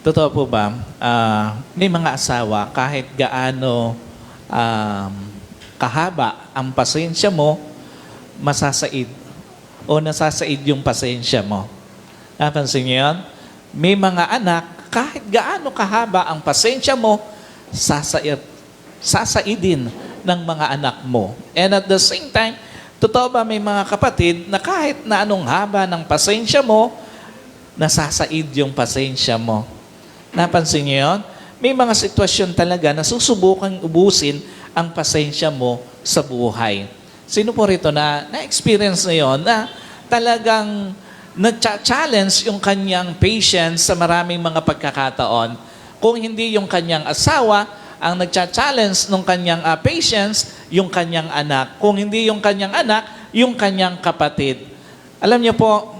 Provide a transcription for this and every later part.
Totoo po ba? May mga asawa, kahit gaano kahaba ang pasensya mo, masasaid o nasasaid yung pasensya mo. Napansin niyo yun? May mga anak, kahit gaano kahaba ang pasensya mo, sasaidin ng mga anak mo. And at the same time, totoo ba may mga kapatid na kahit na anong haba ng pasensya mo, nasasaid yung pasensya mo. Napansin niyo yun? May mga sitwasyon talaga na susubukan ubusin ang pasensya mo sa buhay. Sino po rito na na-experience na yun na talagang na-challenge yung kanyang patience sa maraming mga pagkakataon? Kung hindi yung kanyang asawa, ang nagcha-challenge ng kanyang patience, yung kanyang anak. Kung hindi yung kanyang anak, yung kanyang kapatid. Alam niyo po,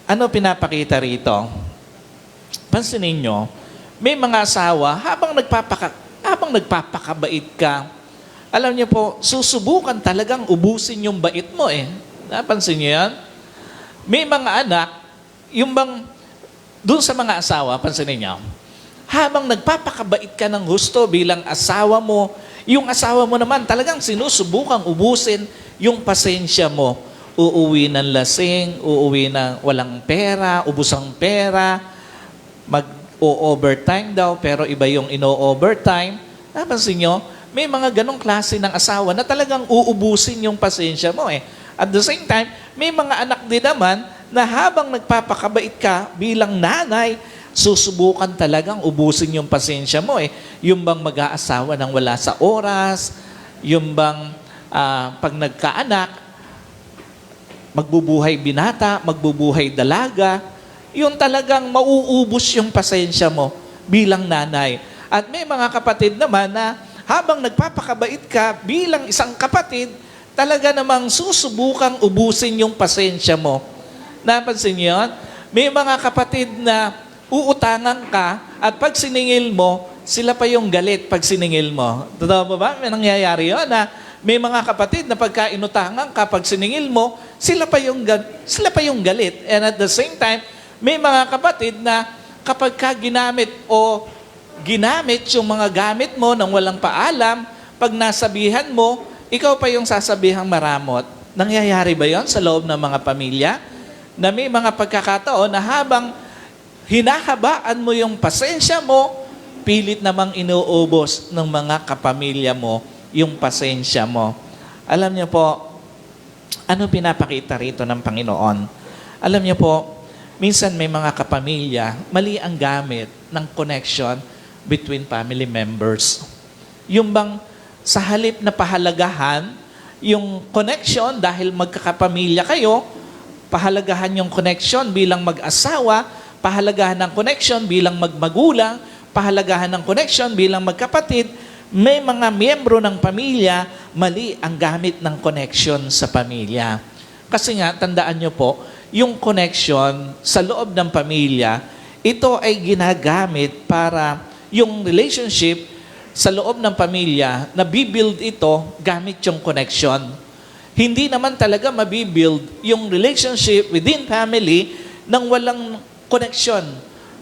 ano pinapakita rito? Pansinin nyo, may mga asawa, habang nagpapakabait ka, alam niyo po, susubukan talagang ubusin yung bait mo eh. Napansin niyo yan? May mga anak, yung bang, dun sa mga asawa, pansinin niyo, habang nagpapakabait ka ng husto bilang asawa mo, yung asawa mo naman talagang sinusubukang ubusin yung pasensya mo. Uuwi ng lasing, uuwi ng walang pera, ubus ang pera, mag-o-overtime daw, pero iba yung ino-overtime. Napansin nyo, may mga ganong klase ng asawa na talagang uubusin yung pasensya mo eh. At the same time, may mga anak din naman na habang nagpapakabait ka bilang nanay, susubukan talagang ubusin yung pasensya mo eh. Yung bang mag-aasawa ng wala sa oras, yung bang pag nagkaanak, magbubuhay binata, magbubuhay dalaga, yung talagang mauubos yung pasensya mo bilang nanay. At may mga kapatid naman na habang nagpapakabait ka bilang isang kapatid, talaga namang susubukang ubusin yung pasensya mo. Napansin niyo yun? May mga kapatid na uutangan ka at pag siningil mo, sila pa yung galit pag siningil mo. Totoo ba? May nangyayari yun na may mga kapatid na pagka inutangan ka, pag siningil mo, sila pa yung galit. And at the same time, may mga kapatid na kapag ka ginamit yung mga gamit mo nang walang paalam, pag nasabihan mo, ikaw pa yung sasabihang maramot. Nangyayari ba yon sa loob ng mga pamilya? Na may mga pagkakataon na habang hinahabaan mo yung pasensya mo, pilit namang inuubos ng mga kapamilya mo yung pasensya mo. Alam niyo po, ano pinapakita rito ng Panginoon? Alam niyo po, minsan may mga kapamilya, mali ang gamit ng connection between family members. Yung bang sa halip na pahalagahan, yung connection dahil magkakapamilya kayo, pahalagahan yung connection bilang mag-asawa, pahalagahan ng connection bilang magmagulang, pahalagahan ng connection bilang magkapatid, may mga miyembro ng pamilya, mali ang gamit ng connection sa pamilya. Kasi nga, tandaan nyo po, yung connection sa loob ng pamilya, ito ay ginagamit para yung relationship sa loob ng pamilya, nabibuild ito gamit yung connection. Hindi naman talaga mabibuild yung relationship within family nang walang connection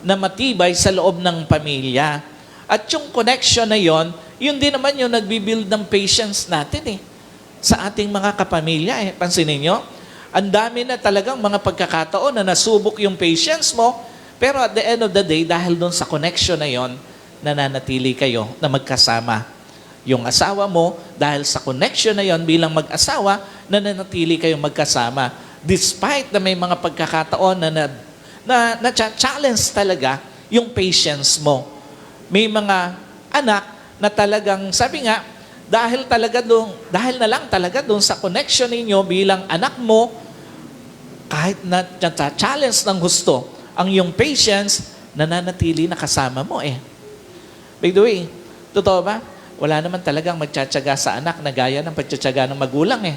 na matibay sa loob ng pamilya. At yung connection na yon, yun din naman yung nagbibuild ng patience natin eh. Sa ating mga kapamilya eh. Pansinin nyo, ang dami na talagang mga pagkakataon na nasubok yung patience mo, pero at the end of the day, dahil doon sa connection na yon, nananatili kayo na magkasama. Yung asawa mo, dahil sa connection na yon bilang mag-asawa, nananatili kayong magkasama. Despite na may mga pagkakataon na challenge talaga yung patience mo. May mga anak na talagang, sabi nga, dahil na lang talaga doon sa connection ninyo bilang anak mo, kahit na challenge ng gusto, ang iyong patience, nananatili na kasama mo eh. By the way, totoo ba? Wala naman talagang magtsatsaga sa anak na gaya ng pagtsatsaga ng magulang eh.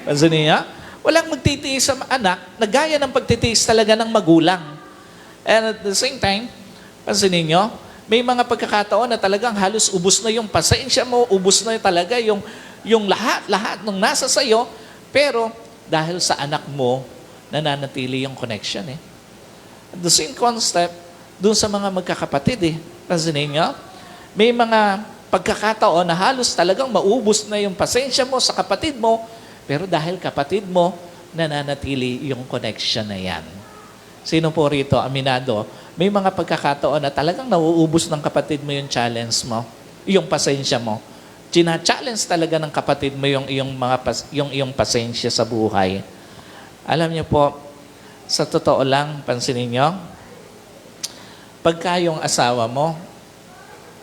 Pansin niya? Walang magtitiis sa anak na gaya ng pagtitiis talaga ng magulang. And at the same time, pansinin nyo, may mga pagkakataon na talagang halos ubus na yung pasensya mo, ubus na talaga yung lahat ng nasa sayo, pero dahil sa anak mo, nananatili yung connection eh. At the same concept, doon sa mga magkakapatid eh. Pansinin niyo? May mga pagkakataon na halos talagang maubos na yung pasensya mo sa kapatid mo, pero dahil kapatid mo, nananatili yung connection na yan. Sino po rito, aminado? May mga pagkakataon na talagang nauubos ng kapatid mo yung challenge mo, yung pasensya mo. China-challenge talaga ng kapatid mo yung iyong pasensya sa buhay. Alam niyo po, sa totoo lang, pansinin niyo, pagka yung asawa mo,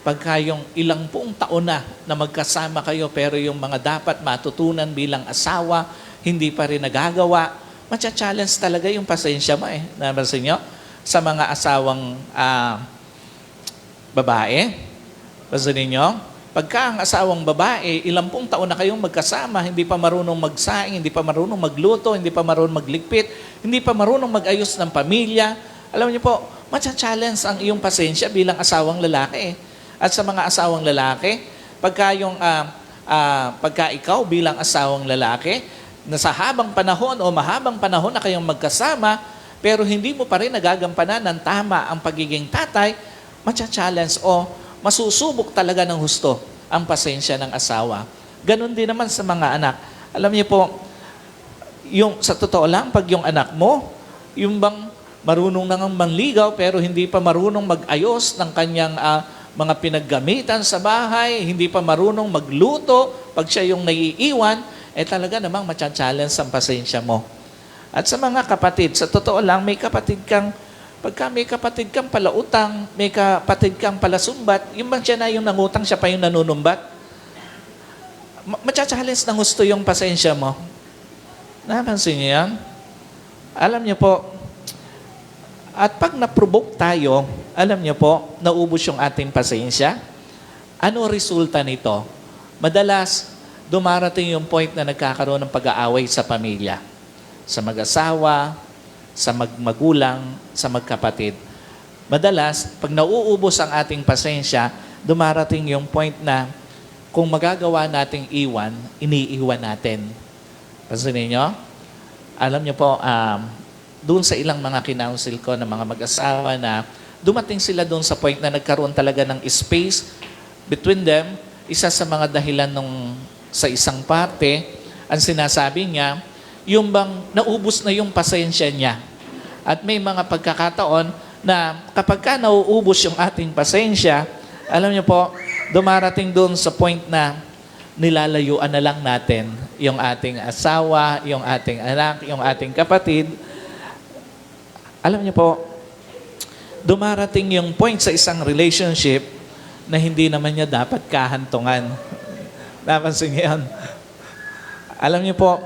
pagka yung ilang buong taon na magkasama kayo pero yung mga dapat matutunan bilang asawa, hindi pa rin nagagawa, matcha-challenge talaga yung pasensya mo eh. Napansin niyo? Sa mga asawang babae, pansinin niyo, pagka ang asawang babae, ilang buong taon na kayong magkasama, hindi pa marunong magsaing, hindi pa marunong magluto, hindi pa marunong magligpit, hindi pa marunong mag-ayos ng pamilya, alam niyo po, matcha-challenge ang iyong pasensya bilang asawang lalaki. At sa mga asawang lalaki, pagka ikaw bilang asawang lalaki, na sa habang panahon o mahabang panahon na kayong magkasama, pero hindi mo pa rin nagagampanan ng tama ang pagiging tatay, matcha-challenge o masusubok talaga ng husto ang pasensya ng asawa. Ganon din naman sa mga anak. Alam niyo po, sa totoo lang, pag yung anak mo, yung bang marunong nang manligaw pero hindi pa marunong mag-ayos ng kanyang mga pinaggamitan sa bahay, hindi pa marunong magluto, pag siya yung naiiwan, talaga namang matcha-challenge ang pasensya mo. At sa mga kapatid, sa totoo lang, pagka may kapatid kang palautang, may kapatid kang palasumbat, yung bang siya na yung nangutang, siya pa yung nanunumbat, matcha-challenge ng gusto yung pasensya mo. Napansin niyo yan? Alam niyo po, at pag na-provoke tayo, alam niyo po, naubos yung ating pasensya. Ano resulta nito? Madalas, dumarating yung point na nagkakaroon ng pag-aaway sa pamilya. Sa mag-asawa, sa magulang, sa magkapatid. Madalas, pag nauubos ang ating pasensya, dumarating yung point na kung magagawa nating iwan, iniiwan natin. Pansinin niyo? Alam niyo po, doon sa ilang mga kinounsel ko ng mga mag-asawa na dumating sila doon sa point na nagkaroon talaga ng space between them. Isa sa mga dahilan sa isang parte, ang sinasabi niya, yung bang naubos na yung pasensya niya. At may mga pagkakataon na kapag ka nauubos yung ating pasensya, alam niyo po, dumarating doon sa point na nilalayuan na lang natin yung ating asawa, yung ating anak, yung ating kapatid. Alam niyo po, dumarating yung point sa isang relationship na hindi naman niya dapat kahantungan. Napansin niyo yan? Alam niyo po,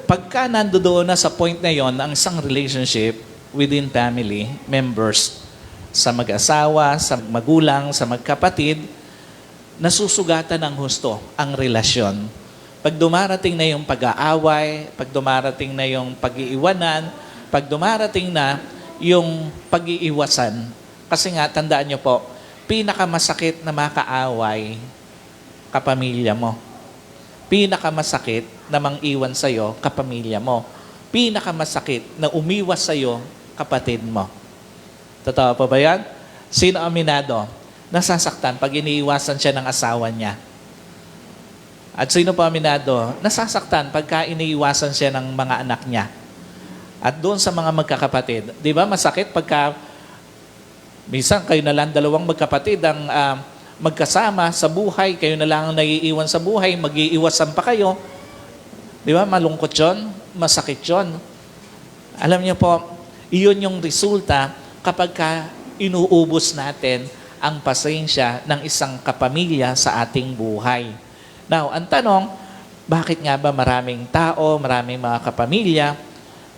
pagka nandoon na sa point na yon ang isang relationship within family members, sa mag-asawa, sa magulang, sa magkapatid, nasusugatan ng husto ang relasyon. Pag dumarating na yung pag-aaway, pag dumarating na yung pag-iiwanan, pag dumarating na yung pag-iiwasan, kasi nga, tandaan nyo po, pinakamasakit na makaaway kapamilya mo. Pinakamasakit na mang-iwan sa'yo kapamilya mo. Pinakamasakit na umiwas sa'yo kapatid mo. Totoo pa ba yan? Sino aminado? Nasasaktan pag iniiwasan siya ng asawa niya. At sino pa aminado? Nasasaktan pagka iniiwasan siya ng mga anak niya. At doon sa mga magkakapatid, di ba masakit pagka minsan kayo na lang dalawang magkapatid ang magkasama sa buhay, kayo na lang ang naiiwan sa buhay, mag-iiwasan pa kayo. Di ba malungkot yun? Masakit yun. Alam niyo po, iyon yung resulta kapag inuubos natin ang pasensya ng isang kapamilya sa ating buhay. Now, ang tanong, bakit nga ba maraming tao, maraming mga kapamilya,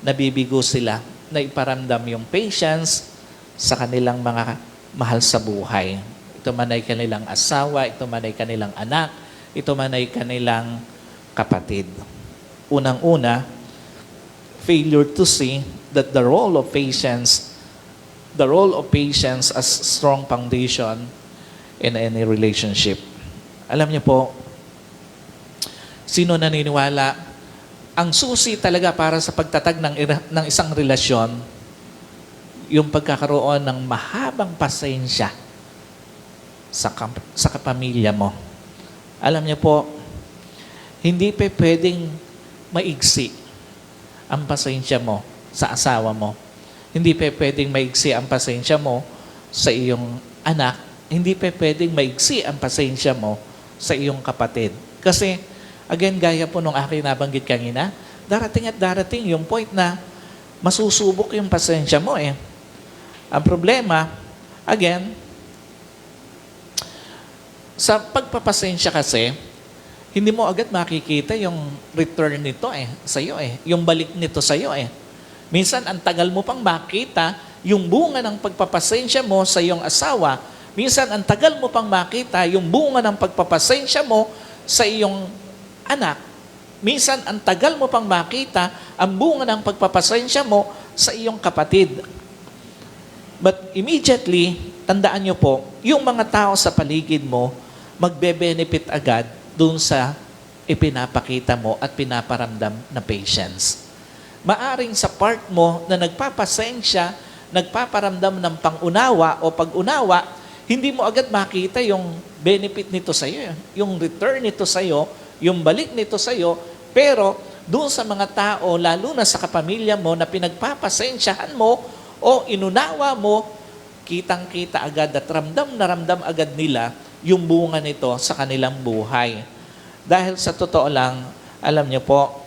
nabibigo sila na iparamdam yung patience sa kanilang mga mahal sa buhay. Ito man ay kanilang asawa, ito man ay kanilang anak, ito man ay kanilang kapatid. Unang-una, failure to see that the role of patience as strong foundation in any relationship. Alam niyo po, sino naniniwala ang susi talaga para sa pagtatag ng isang relasyon, yung pagkakaroon ng mahabang pasensya sa kapamilya mo. Alam niyo po, hindi pa pwedeng maigsi ang pasensya mo sa asawa mo. Hindi pa pwedeng maigsi ang pasensya mo sa iyong anak. Hindi pa pwedeng maigsi ang pasensya mo sa iyong kapatid. Kasi, again, gaya po nung aking nabanggit kanina, darating at darating yung point na masusubok yung pasensya mo eh. Ang problema, again, sa pagpapasensya kasi, hindi mo agad makikita yung return nito sa'yo yung balik nito sa'yo Minsan, ang tagal mo pang makita yung bunga ng pagpapasensya mo sa iyong asawa. Minsan, ang tagal mo pang makita yung bunga ng pagpapasensya mo sa iyong anak. Minsan, ang tagal mo pang makita ang bunga ng pagpapasensya mo sa iyong kapatid. But immediately, tandaan nyo po, yung mga tao sa paligid mo, magbe-benefit agad dun sa ipinapakita mo at pinaparamdam na patience. Maaring sa part mo na nagpapasensya, nagpaparamdam ng pangunawa o pag-unawa, hindi mo agad makita yung benefit nito sa iyo, yung return nito sa iyo, yung balik nito sa iyo, pero doon sa mga tao, lalo na sa kapamilya mo na pinagpapasensyahan mo o inunawa mo, kitang-kita agad at ramdam na ramdam agad nila yung bunga nito sa kanilang buhay. Dahil sa totoo lang, alam niyo po,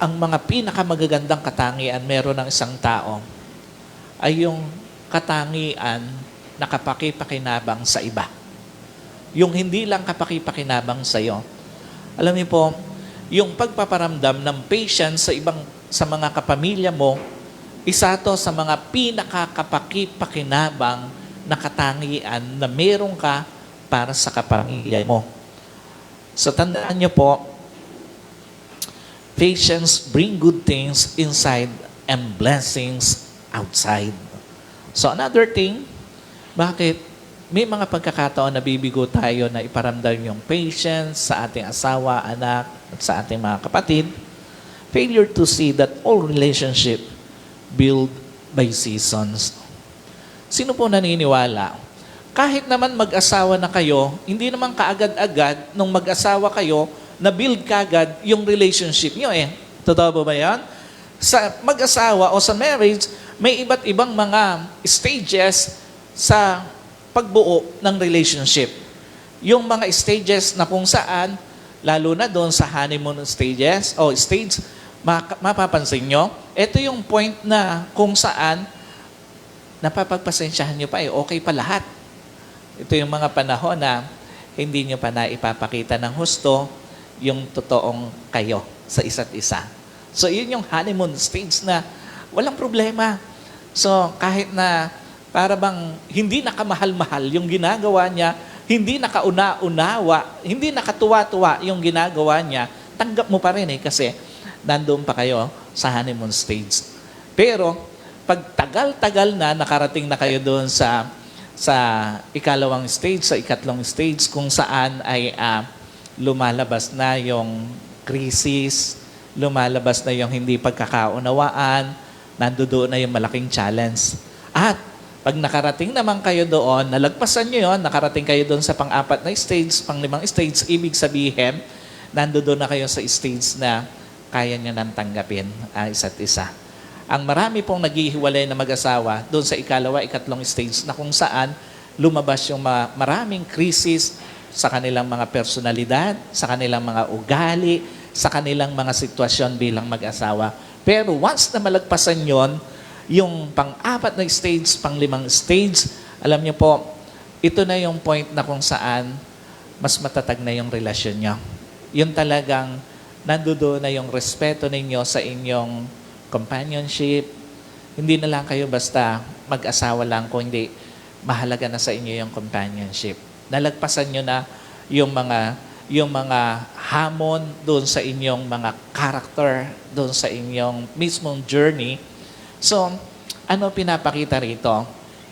ang mga pinakamagagandang katangian meron ng isang tao ay yung katangian na kapakipakinabang sa iba. Yung hindi lang kapakipakinabang sa iyo. Alam niyo po, yung pagpaparamdam ng patience sa mga kapamilya mo, isa to sa mga pinakakapakipakinabang na katangian na meron ka para sa kapamilya mo. So tandaan niyo po, patience bring good things inside and blessings outside. So another thing, bakit may mga pagkakataon na bibigo tayo na iparamdam yung patience sa ating asawa, anak, at sa ating mga kapatid? Failure to see that all relationship build by seasons. Sino po naniniwala? Kahit naman mag-asawa na kayo, hindi naman kaagad-agad nung mag-asawa kayo, na-build kagad yung relationship nyo Totoo ba yan? Sa mag-asawa o sa marriage, may iba't ibang mga stages sa pagbuo ng relationship. Yung mga stages na kung saan, lalo na doon sa honeymoon stages o stage, mapapansin nyo, ito yung point na kung saan napapagpasensyahan nyo pa okay pa lahat. Ito yung mga panahon na hindi nyo pa na ipapakita ng husto yung totoong kayo sa isa't isa. So, yun yung honeymoon stage na walang problema. So, kahit na para bang hindi nakamahal-mahal yung ginagawa niya, hindi nakauna-unawa, hindi nakatuwa-tuwa yung ginagawa niya, tanggap mo pa rin kasi nandoon pa kayo sa honeymoon stage. Pero, pag tagal-tagal na, nakarating na kayo doon sa ikalawang stage, sa ikatlong stage, kung saan ay lumalabas na yung crisis, lumalabas na yung hindi pagkakaunawaan, nandoon na yung malaking challenge. At pag nakarating naman kayo doon, nalagpasan nyo yun, nakarating kayo doon sa pang-apat na stage, pang-limang stage, ibig sabihin, nandoon na kayo sa stage na kaya nyo nang tanggapin isa't isa. Ang marami pong naghihiwalay na mag-asawa doon sa ikalawa, ikatlong stage na kung saan lumabas yung maraming krisis sa kanilang mga personalidad, sa kanilang mga ugali, sa kanilang mga sitwasyon bilang mag-asawa. Pero once na malagpasan yon, yung pang-apat na stage, pang-limang stage, alam niyo po, ito na yung point na kung saan mas matatag na yung relasyon nyo. Yun talagang nandoon na yung respeto ninyo sa inyong companionship. Hindi na lang kayo basta mag-asawa lang kung hindi mahalaga na sa inyo yung companionship. Nalagpasan nyo na yung mga hamon doon sa inyong mga character, doon sa inyong mismong journey. So, ano pinapakita rito?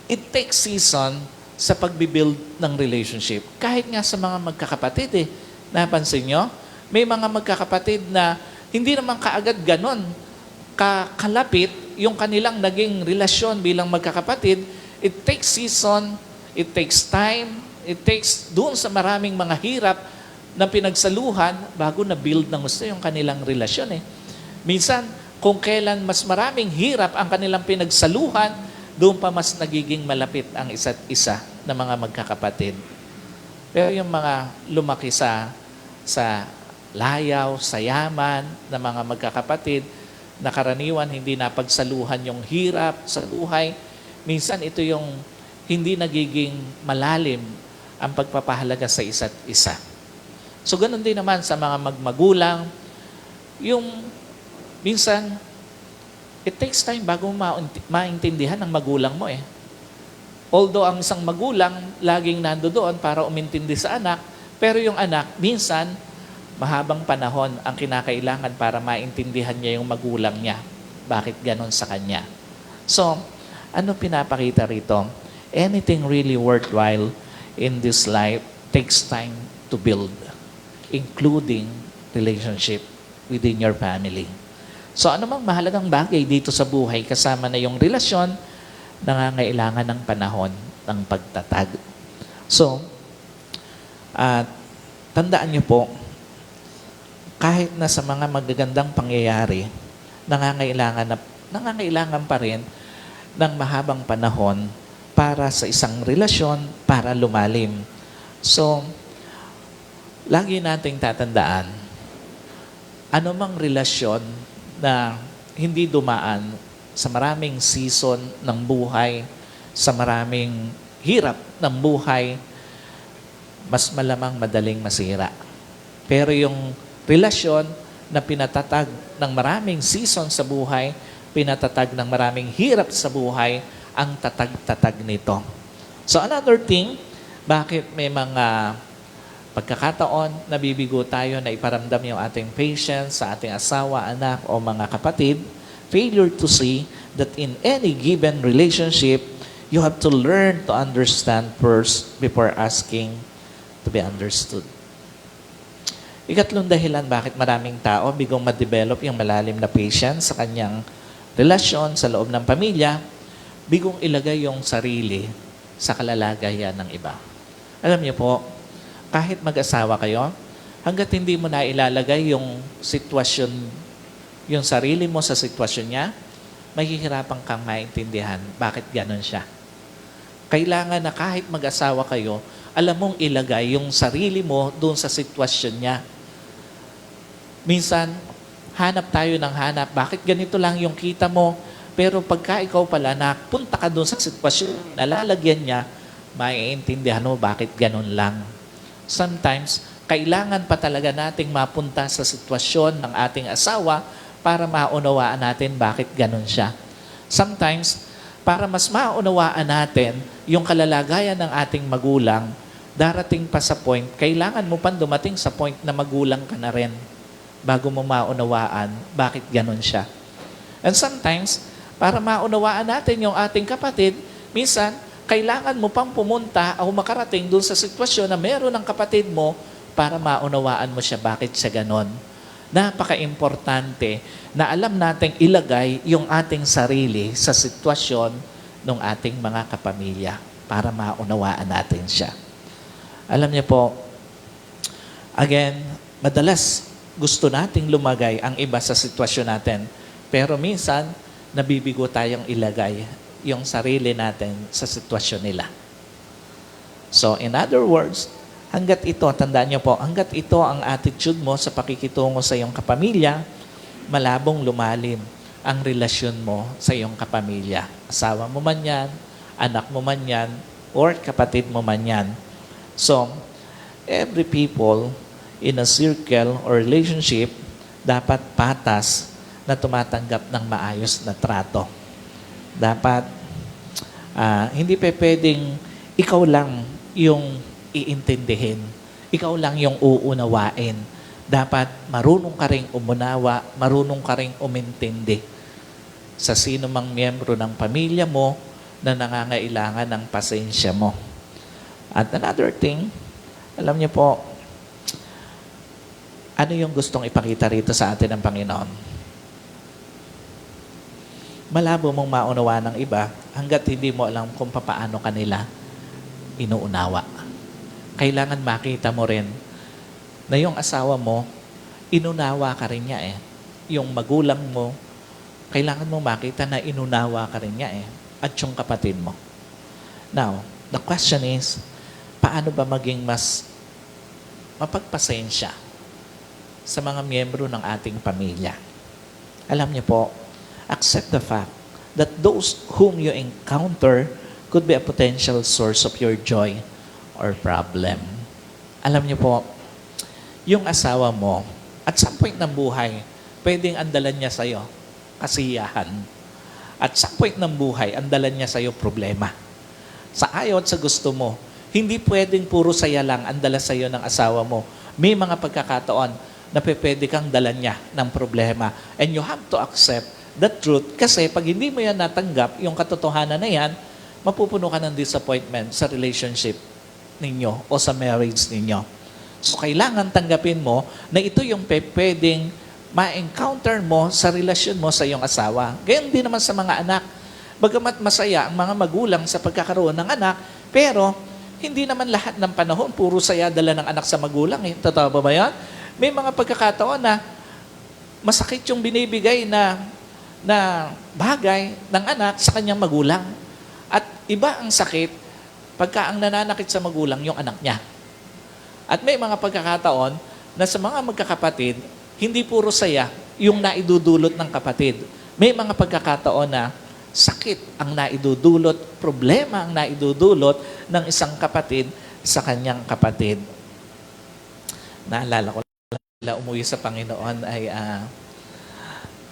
It takes season sa pagbibuild ng relationship. Kahit nga sa mga magkakapatid napansin nyo? May mga magkakapatid na hindi naman kaagad ganon kalapit yung kanilang naging relasyon bilang magkakapatid, it takes season, it takes time, it takes doon sa maraming mga hirap na pinagsaluhan bago na-build ng gusto yung kanilang relasyon eh. Minsan, kung kailan mas maraming hirap ang kanilang pinagsaluhan, doon pa mas nagiging malapit ang isa't isa na mga magkakapatid. Pero yung mga lumaki sa layaw, sa yaman na mga magkakapatid, na karaniwan hindi napagsaluhan yung hirap sa buhay, minsan ito yung hindi nagiging malalim ang pagpapahalaga sa isa't isa. So, ganun din naman sa mga magmagulang, yung minsan, it takes time bago maintindihan ng magulang mo eh. Although ang isang magulang laging nandoon para umintindi sa anak, pero yung anak, minsan, mahabang panahon ang kinakailangan para maintindihan niya yung magulang niya. Bakit ganon sa kanya? So, ano pinapakita rito? Anything really worthwhile in this life takes time to build, including relationship within your family. So, ano mang mahalagang bagay dito sa buhay, kasama na yung relasyon, nangangailangan ng panahon ng pagtatag. So, tandaan niyo po, kahit na sa mga magagandang pangyayari, nangangailangan pa rin ng mahabang panahon para sa isang relasyon, para lumalim. So, lagi nating tatandaan, anumang relasyon na hindi dumaan sa maraming season ng buhay, sa maraming hirap ng buhay, mas malamang madaling masira. Pero yung relasyon na pinatatag ng maraming season sa buhay, pinatatag ng maraming hirap sa buhay, ang tatag-tatag nito. So another thing, bakit may mga pagkakataon, nabibigo tayo na iparamdam yung ating patience sa ating asawa, anak o mga kapatid, failure to see that in any given relationship, you have to learn to understand first before asking to be understood. Ikatlong dahilan bakit maraming tao bigong ma-develop yung malalim na patience sa kanyang relasyon sa loob ng pamilya, bigong ilagay yung sarili sa kalalagayan ng iba. Alam niyo po, kahit mag-asawa kayo, hanggat hindi mo na ilalagay yung sitwasyon, yung sarili mo sa sitwasyon niya, mahihirapan kang maintindihan bakit ganon siya. Kailangan na kahit mag-asawa kayo, alam mong ilagay yung sarili mo doon sa sitwasyon niya. Minsan, hanap tayo ng hanap, bakit ganito lang yung kita mo? Pero pagka ikaw pala, napunta ka doon sa sitwasyon, nalalagyan niya, maiintindihan mo bakit ganon lang. Sometimes, kailangan pa talaga nating mapunta sa sitwasyon ng ating asawa para maunawaan natin bakit ganun siya. Sometimes, para mas maunawaan natin yung kalalagayan ng ating magulang, darating pa sa point, kailangan mo pang dumating sa point na magulang ka na rin bago mo maunawaan bakit ganun siya. And sometimes, para maunawaan natin yung ating kapatid, minsan, kailangan mo pang pumunta o makarating dun sa sitwasyon na meron ng kapatid mo para maunawaan mo siya bakit siya ganon. Napaka-importante na alam nating ilagay yung ating sarili sa sitwasyon ng ating mga kapamilya para maunawaan natin siya. Alam niyo po, again, madalas gusto nating lumagay ang iba sa sitwasyon natin, pero minsan nabibigo tayong ilagay yung sarili natin sa sitwasyon nila. So, in other words, hanggat ito, tandaan niyo po, hanggat ito ang attitude mo sa pakikitungo sa iyong kapamilya, malabong lumalim ang relasyon mo sa iyong kapamilya. Asawa mo man yan, anak mo man yan, or kapatid mo man yan. So, every people in a circle or relationship dapat patas na tumatanggap ng maayos na trato. Dapat, hindi pa pwedeng ikaw lang yung iintindihin. Ikaw lang yung uunawain. Dapat marunong ka ring umunawa, marunong ka ring umintindi sa sino mang miyembro ng pamilya mo na nangangailangan ng pasensya mo. At another thing, alam niyo po, ano yung gustong ipakita rito sa atin ng Panginoon? malabo mong maunawa ng iba hanggat hindi mo alam kung paano kanila inuunawa. Kailangan makita mo rin na yung asawa mo, inunawa ka rin niya eh. Yung magulang mo, kailangan mo makita na inunawa ka rin niya eh. At yung kapatid mo. Now, the question is, paano ba maging mas mapagpasensya sa mga miyembro ng ating pamilya? Alam niyo po, accept the fact that those whom you encounter could be a potential source of your joy or problem. Alam niyo po, yung asawa mo, at some point ng buhay, pwedeng andalan niya sa'yo kasiyahan. At sa point ng buhay, andalan niya sa'yo problema. Sa ayaw at sa gusto mo, hindi pwedeng puro saya lang ang dala sa'yo ng asawa mo. May mga pagkakataon na pwede kang dalan niya ng problema. And you have to accept the truth kasi pag hindi mo yan natanggap, yung katotohanan na yan, mapupuno ka ng disappointment sa relationship ninyo o sa marriage ninyo. So, kailangan tanggapin mo na ito yung pwedeng ma-encounter mo sa relasyon mo sa iyong asawa. Gayon din naman sa mga anak. Bagamat masaya ang mga magulang sa pagkakaroon ng anak, pero hindi naman lahat ng panahon puro saya dala ng anak sa magulang. Eh. Totoo ba yan? May mga pagkakataon na masakit yung binibigay na bagay ng anak sa kanyang magulang. At iba ang sakit pagka ang nananakit sa magulang yung anak niya. At may mga pagkakataon na sa mga magkakapatid, hindi puro saya yung naidudulot ng kapatid. May mga pagkakataon na sakit ang naidudulot, problema ang naidudulot ng isang kapatid sa kanyang kapatid. Naalala ko na umuwi sa Panginoon ay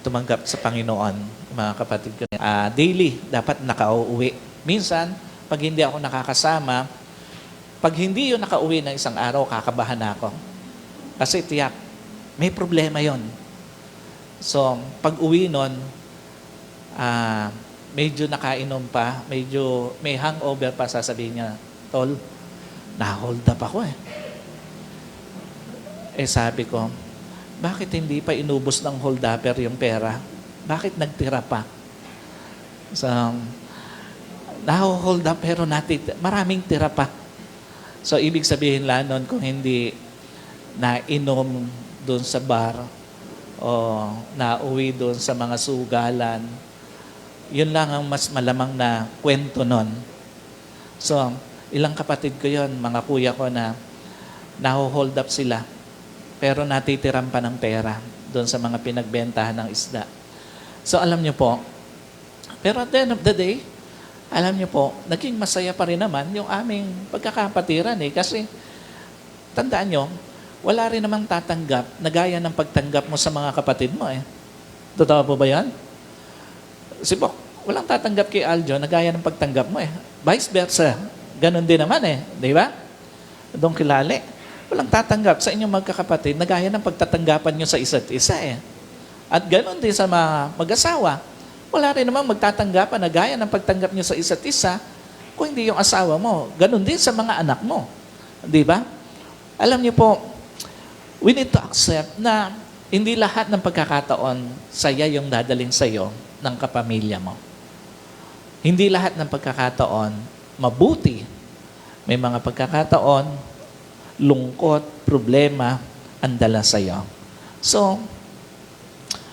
tumanggap sa Panginoon, mga kapatid ko. Daily, dapat nakauwi. Minsan, pag hindi ako nakakasama, pag hindi yun nakauwi ng isang araw, kakabahan na ako. Kasi tiyak, may problema yon. So, pag uwi nun, medyo nakainom pa, medyo may hangover pa, sasabihin niya, Tol, na-hold up ako eh. Eh sabi ko, bakit hindi pa inubos ng hold upper yung pera? Bakit nagtira pa? So, na-hold up pero maraming tira pa. So, ibig sabihin lang nun kung hindi nainom doon sa bar o nauwi doon sa mga sugalan, yun lang ang mas malamang na kwento nun. So, ilang kapatid ko yun, mga kuya ko na naho-hold up sila, pero natitiran pa ng pera doon sa mga pinagbentahan ng isda. So, alam nyo po, pero at the end of the day, alam nyo po, naging masaya pa rin naman yung aming pagkakapatiran eh. Kasi, tandaan nyo, wala rin namang tatanggap na gaya ng pagtanggap mo sa mga kapatid mo eh. Totoo po ba yan? Si Bok, walang tatanggap kay Aljo na gaya ng pagtanggap mo eh. Vice versa. Ganon din naman eh. Di ba? Doon kilali. Walang tatanggap sa inyong magkakapatid na gaya ng pagtatanggapan nyo sa isa't isa eh. At ganon din sa mga mag-asawa. Wala rin namang magtatanggapan na gaya ng pagtanggap nyo sa isa't isa kung hindi yung asawa mo. Ganon din sa mga anak mo. Di ba? Alam niyo po, we need to accept na hindi lahat ng pagkakataon saya yung dadaling sa'yo ng kapamilya mo. Hindi lahat ng pagkakataon mabuti. May mga pagkakataon, lungkot, problema, ang dala sa'yo. So,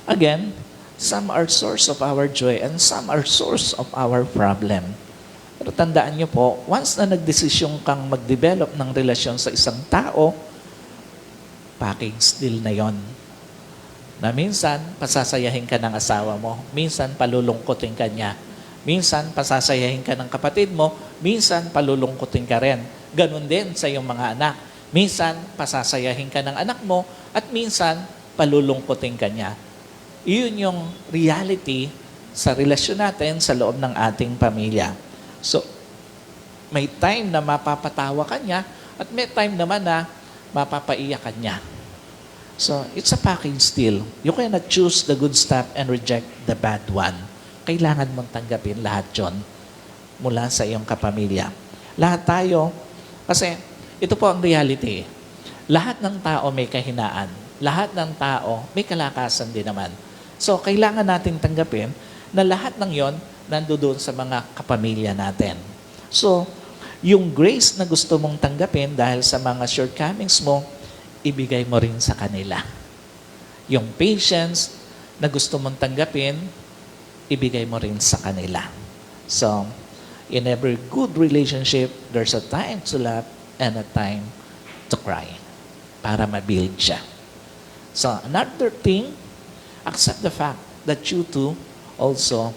again, some are source of our joy and some are source of our problem. Pero tandaan niyo po, once na nagdesisyon kang mag-develop ng relasyon sa isang tao, package deal na yon. Na minsan, pasasayahin ka ng asawa mo. Minsan, palulungkutin ka niya. Minsan, pasasayahin ka ng kapatid mo. Minsan, palulungkutin ka rin. Ganon din sa iyong mga anak. Minsan, pasasayahin ka ng anak mo. At minsan, palulungkutin ka niya. Iyon yung reality sa relasyon natin sa loob ng ating pamilya. So, may time na mapapatawa ka niya at may time naman na mapapaiyak ka niya. So, it's a package deal. You cannot choose the good stuff and reject the bad one. Kailangan mong tanggapin lahat yon mula sa iyong kapamilya. Lahat tayo, kasi ito po ang reality. Lahat ng tao may kahinaan. Lahat ng tao may kalakasan din naman. So, kailangan natin tanggapin na lahat ng yon nandoon sa mga kapamilya natin. So, yung grace na gusto mong tanggapin dahil sa mga shortcomings mo, ibigay mo rin sa kanila. Yung patience na gusto mong tanggapin, ibigay mo rin sa kanila. So, in every good relationship, there's a time to laugh and a time to cry para ma-build siya. So, another thing, accept the fact that you too also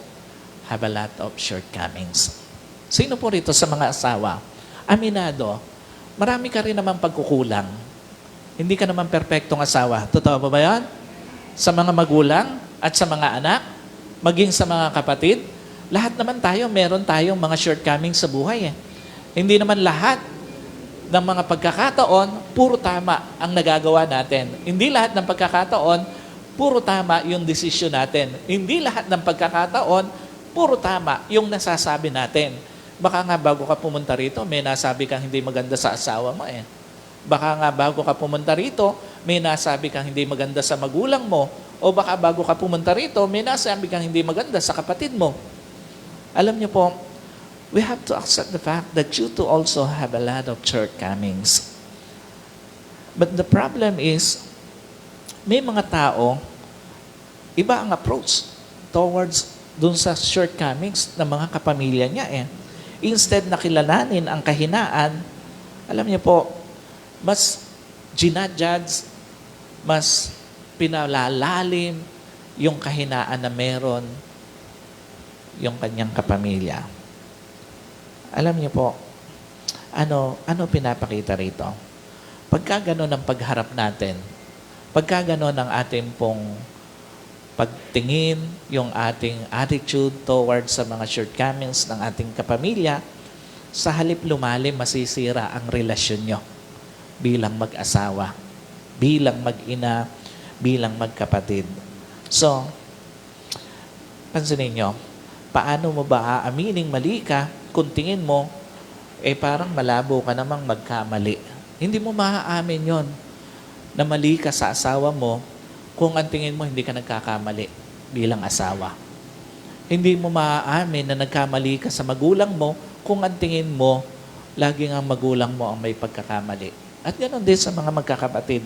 have a lot of shortcomings. Sino po rito sa mga asawa? Aminado, marami ka rin naman pagkukulang. Hindi ka naman perpektong asawa. Totoo ba yan? Sa mga magulang at sa mga anak, maging sa mga kapatid, lahat naman tayo, meron tayong mga shortcomings sa buhay. Hindi naman lahat ng mga pagkakataon, puro tama ang nagagawa natin. Hindi lahat ng pagkakataon, puro tama yung desisyon natin. Hindi lahat ng pagkakataon, puro tama yung nasasabi natin. Baka nga bago ka pumunta rito, may nasabi kang hindi maganda sa asawa mo eh. Baka nga bago ka pumunta rito, may nasabi kang hindi maganda sa magulang mo. O baka bago ka pumunta rito, may nasabi kang hindi maganda sa kapatid mo. Alam niyo po, we have to accept the fact that you too also have a lot of shortcomings. But the problem is, may mga tao, iba ang approach towards dun sa shortcomings ng mga kapamilya niya eh. Instead na kilalanin ang kahinaan, alam niyo po, mas ginajudge, mas pinalalalim yung kahinaan na meron yung kanyang kapamilya. Alam niyo po, ano pinapakita rito? Pagka gano'n ang pagharap natin, pagka gano'n ang ating pong pagtingin, yung ating attitude towards sa mga shortcomings ng ating kapamilya, sa halip lumalim, masisira ang relasyon nyo bilang mag-asawa, bilang mag-ina, bilang magkapatid. So, pansinin nyo, paano mo ba aamining mali ka kung tingin mo, parang malabo ka namang magkamali. Hindi mo maaamin yon na mali ka sa asawa mo kung ang tingin mo hindi ka nagkakamali bilang asawa. Hindi mo maaamin na nagkamali ka sa magulang mo kung ang tingin mo laging ang magulang mo ang may pagkakamali. At ganoon din sa mga magkakapatid.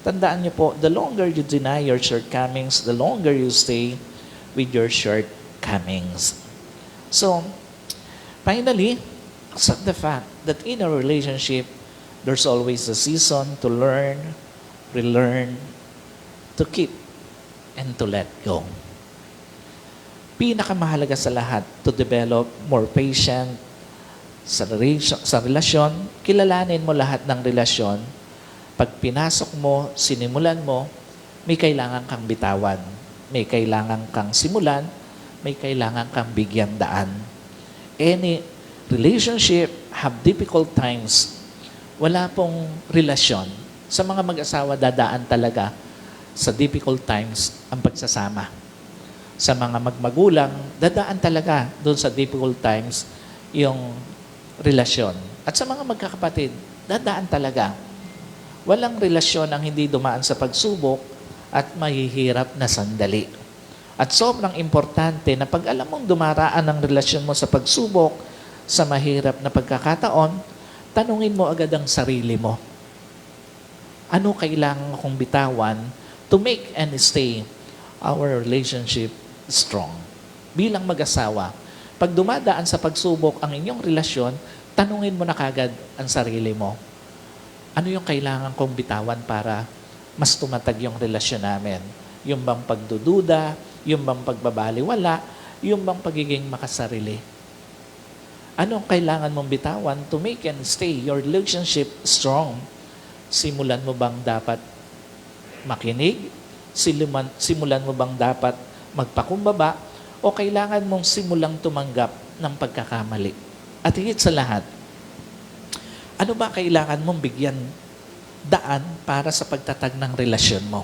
Tandaan niyo po, the longer you deny your shortcomings, the longer you stay with your shortcomings. So, finally, accept the fact that in a relationship, there's always a season to learn, relearn, to keep, and to let go. Pinakamahalaga sa lahat, to develop more patient sa relasyon, kilalanin mo lahat ng relasyon. Pag pinasok mo, sinimulan mo, may kailangan kang bitawan. May kailangan kang simulan, may kailangan kang bigyan daan. Any relationship have difficult times. Wala pong relasyon. Sa mga mag-asawa, dadaan talaga sa difficult times ang pagsasama. Sa mga magmagulang, dadaan talaga doon sa difficult times yung relasyon. At sa mga magkakapatid, dadaan talaga. Walang relasyon ang hindi dumaan sa pagsubok at mahihirap na sandali. At sobrang importante na pag alam mong dumaraan ang relasyon mo sa pagsubok, sa mahirap na pagkakataon, tanungin mo agad ang sarili mo. Ano kailangan kong bitawan to make and stay our relationship strong? Bilang mag-asawa, pag dumadaan sa pagsubok ang inyong relasyon, tanungin mo na kagad ang sarili mo. Ano yung kailangan kong bitawan para mas tumatag yung relasyon namin? Yung bang pagdududa, yung bang pagbabaliwala, yung bang pagiging makasarili? Ano ang kailangan mong bitawan to make and stay your relationship strong? Simulan mo bang dapat makinig? Simulan mo bang dapat magpakumbaba? O kailangan mong simulang tumanggap ng pagkakamali? At higit sa lahat, ano ba kailangan mong bigyan daan para sa pagtatag ng relasyon mo?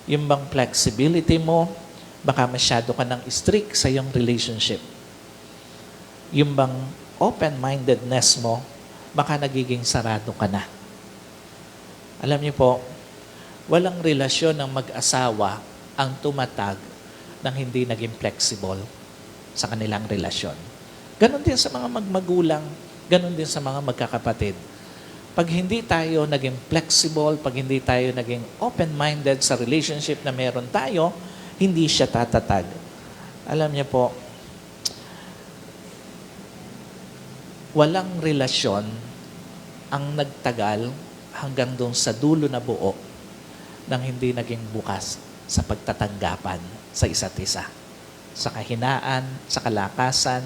Yung bang flexibility mo, baka masyado ka ng strict sa iyong relationship. Yung bang open-mindedness mo, baka nagiging sarado ka na. Alam niyo po, walang relasyon ng mag-asawa ang tumatag nang hindi naging flexible sa kanilang relasyon. Ganon din sa mga magmagulang, ganon din sa mga magkakapatid. Pag hindi tayo naging flexible, pag hindi tayo naging open-minded sa relationship na meron tayo, hindi siya tatatag. Alam niyo po, walang relasyon ang nagtagal hanggang doon sa dulo na buo nang hindi naging bukas sa pagtatanggapan sa isa't isa. Sa kahinaan, sa kalakasan,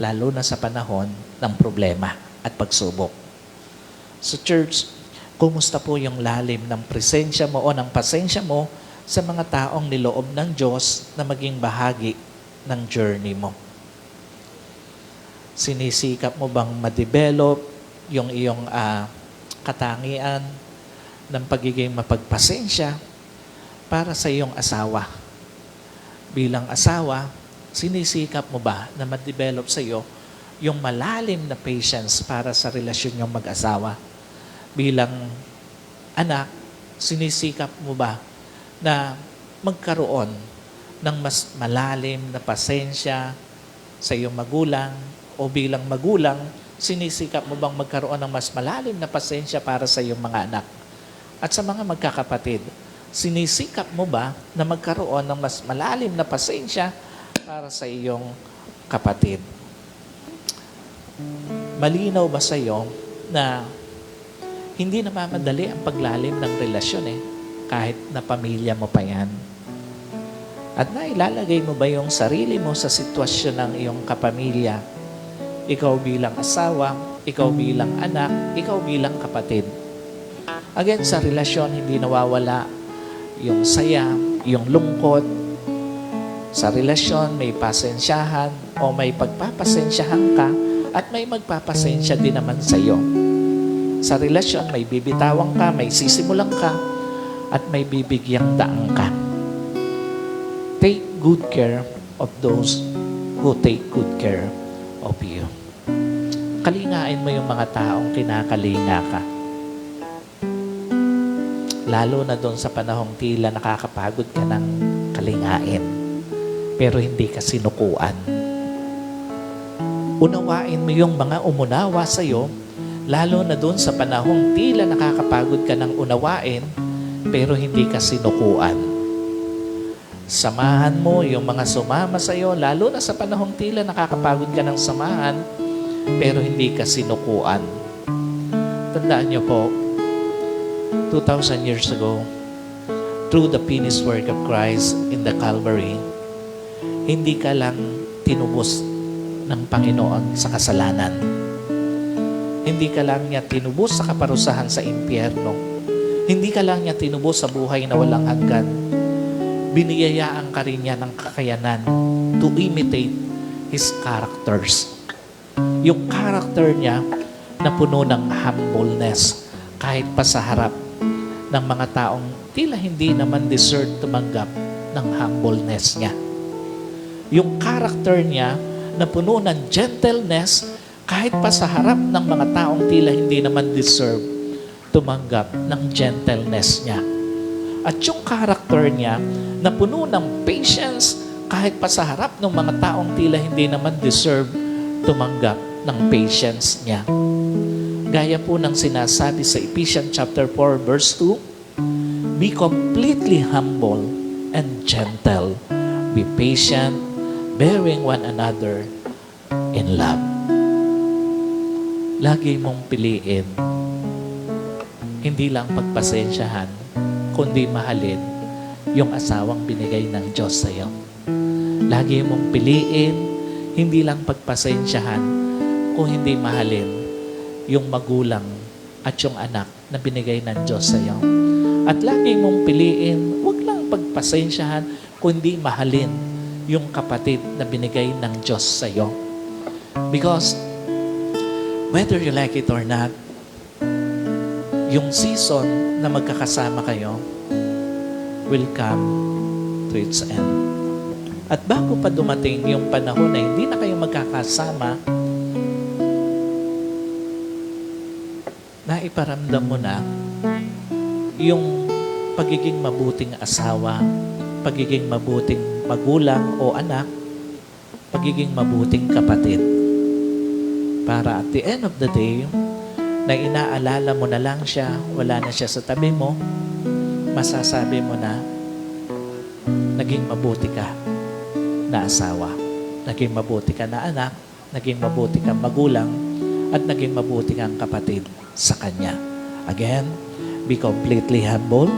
lalo na sa panahon ng problema at pagsubok. So church, kumusta po yung lalim ng presensya mo o ng pasensya mo sa mga taong niloob ng Diyos na maging bahagi ng journey mo? Sinisikap mo bang ma-develop yung iyong katangian ng pagiging mapagpasensya para sa iyong asawa? Bilang asawa, sinisikap mo ba na ma-develop sa iyo yung malalim na patience para sa relasyon niyong mag-asawa? Bilang anak, sinisikap mo ba na magkaroon ng mas malalim na pasensya sa iyong magulang? O bilang magulang, sinisikap mo bang magkaroon ng mas malalim na pasensya para sa iyong mga anak? At sa mga magkakapatid, sinisikap mo ba na magkaroon ng mas malalim na pasensya para sa iyong kapatid? Malinaw ba sa iyo na hindi namamadali ang paglalim ng relasyon kahit na pamilya mo pa yan? At nailalagay mo ba yung sarili mo sa sitwasyon ng iyong kapamilya? Ikaw bilang asawa, ikaw bilang anak, ikaw bilang kapatid. Again, sa relasyon, hindi nawawala yung saya, yung lungkot. Sa relasyon, may pasensyahan o may pagpapasensyahan ka at may magpapasensya din naman sa iyo. Sa relasyon, may bibitawan ka, may sisimulan ka, at may bibigyang daang ka. Take good care of those who take good care of you. Kalingain mo yung mga taong kinakalinga ka. Lalo na doon sa panahong tila nakakapagod ka ng kalingain, pero hindi ka sinukuan. Unawain mo yung mga umunawa sa'yo, lalo na doon sa panahong tila nakakapagod ka ng unawain, pero hindi ka sinukuan. Samahan mo yung mga sumama sa'yo, lalo na sa panahong tila nakakapagod ka ng samahan, pero hindi ka sinukuan. Tandaan niyo po, 2,000 years ago, through the finished work of Christ in the Calvary, hindi ka lang tinubos ng Panginoon sa kasalanan. Hindi ka lang niya tinubos sa kaparusahan sa impyerno. Hindi ka lang niya tinubos sa buhay na walang hanggan. Biniyayaan ka rin niya ng kakayanan to imitate His characters. Yung character niya na puno ng humbleness kahit pa sa harap ng mga taong tila hindi naman deserve tumanggap ng humbleness niya. Yung character niya na puno ng gentleness kahit pa sa harap ng mga taong tila hindi naman deserve tumanggap ng gentleness niya. At yung character niya na puno ng patience kahit pa sa harap ng mga taong tila hindi naman deserve tumanggap ng patience niya. Gaya po ng sinasabi sa Ephesians chapter 4 verse 2, be completely humble and gentle. Be patient, bearing one another in love. Lagi mong piliin, hindi lang pagpasensyahan, kundi mahalin yung asawang binigay ng Diyos sa iyo. Lagi mong piliin, hindi lang pagpasensyahan, kung hindi mahalin yung magulang at yung anak na binigay ng Diyos sa iyo. At lagi mong piliin, huwag lang pagpasensyahan, kundi mahalin yung kapatid na binigay ng Diyos sa iyo. Because whether you like it or not, yung season na magkakasama kayo will come to its end. At bago pa dumating yung panahon na hindi na kayo magkakasama, naiparamdam mo na yung pagiging mabuting asawa, pagiging mabuting magulang o anak, pagiging mabuting kapatid. Para at the end of the day, na inaalala mo na lang siya, wala na siya sa tabi mo, masasabi mo na, naging mabuti ka na asawa, naging mabuti ka na anak, naging mabuti kang magulang, at naging mabuti kang kapatid sa kanya. Again, be completely humble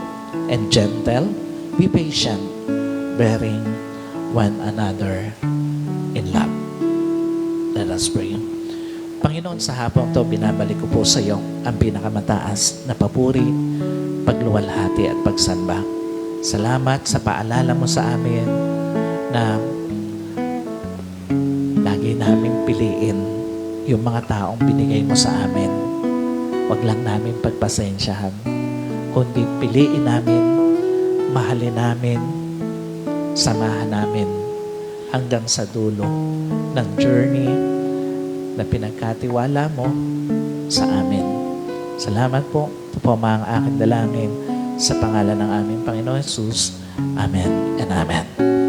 and gentle, be patient, bearing one another in love. Let us pray. Panginoon, sa hapong to, binabalik ko po sa iyo ang pinakamataas na papuri, pagluwalhati at pagsamba. Salamat sa paalala mo sa amin na lagi namin piliin yung mga taong binigay mo sa amin. Huwag lang namin pagpasensyahan, kundi piliin namin, mahalin namin, samahan namin hanggang sa dulo ng journey na pinagkatiwala mo sa amin. Salamat po. Ito po mga aking dalangin sa pangalan ng aming Panginoon Jesus. Amen and Amen.